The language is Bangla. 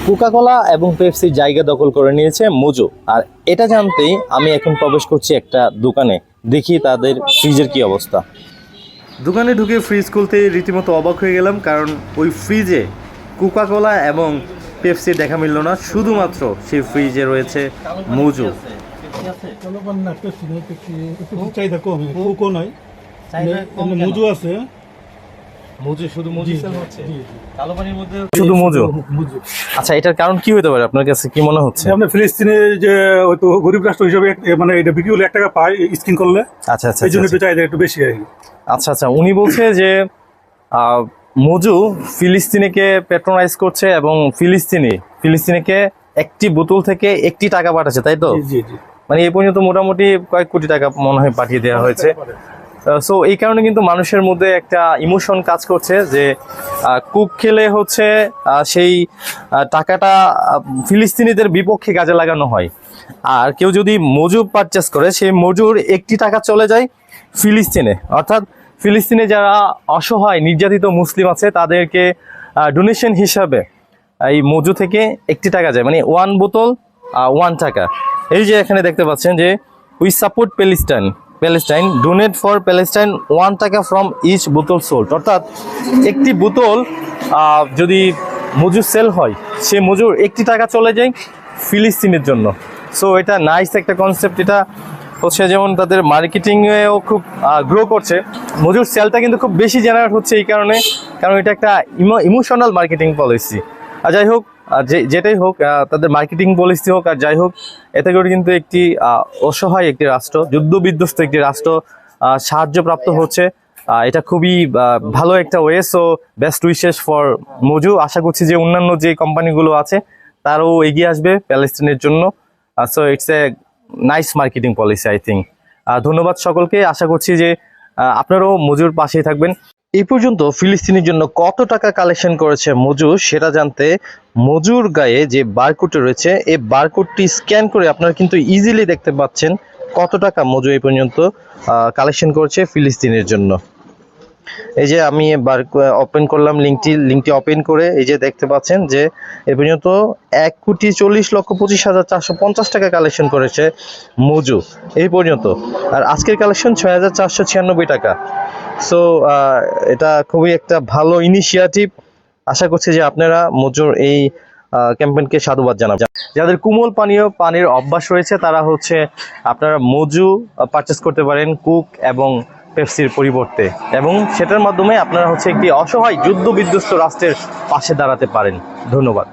কোকাকোলা এবং পেপসির জায়গা দখল করে নিয়েছে মোজো। আর এটা জানতেই আমি এখন প্রবেশ করছি একটা দোকানে, দেখি তাদের ফ্রিজের কি অবস্থা। দোকানে ঢুকে ফ্রিজ খুলতে রীতিমতো অবাক হয়ে গেলাম, কারণ ওই ফ্রিজে কোকাকোলা এবং পেপসির দেখা মিলল না, শুধুমাত্র সেই ফ্রিজে রয়েছে মোজো। চাহিদা কম, কোকো নয়, মোজো আছে। শুধু মোজো। আচ্ছা, এটার কারণ কি হতে পারে আপনার কাছে কি মনে হচ্ছে? আপনার ফিলিস্তিনে যে হয়তো গরিব রাষ্ট্র হিসেবে মানে এটা বিক্রি হলে 1 টাকা পায় স্কিন করলে। আচ্ছা আচ্ছা, এই জন্য একটু চাহিদা একটু বেশি আর কি। আচ্ছা আচ্ছা, উনি বলছে যে মোজো ফিলিস্তিনিকে প্যাট্রোনাইজ করছে এবং ফিলিস্তিনিকে একটি বোতল থেকে 1 টাকা পাঠাচ্ছে, তাই তো? জি জি। মানে এই পর্যন্ত মোটামুটি কয়েক কোটি টাকা মনে হয় পাঠিয়ে দেওয়া হয়েছে। সো এই কারণে কিন্তু মানুষের মধ্যে একটা ইমোশন কাজ করছে যে কুক খেলে হচ্ছে সেই টাকাটা ফিলিস্তিনিদের বিপক্ষে কাজে লাগানো হয়। আর কেউ যদি মজু পারচেস করে, সেই মজুর 1 টাকা চলে যায় ফিলিস্তিনে, অর্থাৎ ফিলিস্তিনে যারা অসহায় নির্যাতিত মুসলিম আছে তাদেরকে ডোনেশন হিসাবে এই মজু থেকে 1 টাকা যায়, মানে 1 বোতল 1 টাকা। এই যে এখানে দেখতে পাচ্ছেন যে we support Palestine donate for Palestine 1 টাকা ফ্রম ইচ বোতল সোল্ড। অর্থাৎ একটি বোতল যদি মজুর সেল হয়, সে মজুর 1 টাকা চলে যায় ফিলিস্তিনের জন্য। সো এটা নাইস একটা কনসেপ্ট। এটা হচ্ছে যেমন তাদের মার্কেটিংয়েও খুব গ্রো করছে। মজুর সেলটা কিন্তু খুব বেশি জেনারেট হচ্ছে এই কারণে, কারণ এটা একটা ইমোশনাল মার্কেটিং পলিসি। আর যাই হোক, যেটাই হোক, তাদের মার্কেটিং পলিসি হোক আর যাই হোক, এতে করে কিন্তু একটি অসহায় একটি রাষ্ট্র, যুদ্ধ বিধ্বস্ত একটি রাষ্ট্র সাহায্যপ্রাপ্ত হচ্ছে। এটা খুবই ভালো একটা way. So best wishes for Moju. আশা করছি যে অন্যান্য যে কোম্পানিগুলো আছে তারাও এগিয়ে আসবে প্যালেস্টাইনের জন্য। So it's a nice marketing policy I think. ধন্যবাদ সকলকে। আশা করছি যে আপনারাও মোজুর পাশেই থাকবেন। এই পর্যন্ত ফিলিস্তিনের জন্য কত টাকা কালেকশন করেছে মোজু সেটা জানতে মোজুর গায়ে যে বারকোডটি রয়েছে, এই বারকোডটি স্ক্যান করে আপনারা কিন্তু ইজিলি দেখতে পাচ্ছেন কত টাকা মোজু এই পর্যন্ত কালেকশন করেছে ফিলিস্তিনের জন্য। এই যে আমি ওপেন করলাম লিঙ্কটি ওপেন করে এই যে দেখতে পাচ্ছেন যে এ পর্যন্ত 1,40,25,450 টাকা কালেকশন করেছে মোজু এই পর্যন্ত। আর আজকের কালেকশন 6,496 টাকা। সো এটা খুবই একটা ভালো ইনিশিয়েটিভ। আশা করছি যে আপনারা মোজুর এই ক্যাম্পেইনকে সাধুবাদ জানাবেন। যাদের কোমল পানির অভ্যাস রয়েছে তারা হচ্ছে আপনারা মোজু পারচেস করতে পারেন কুক এবং পেপসির পরিবর্তে, এবং সেটার মাধ্যমে আপনারা হচ্ছে একটি অসহায় যুদ্ধ বিধ্বস্ত রাষ্ট্রের পাশে দাঁড়াতে পারেন। ধন্যবাদ।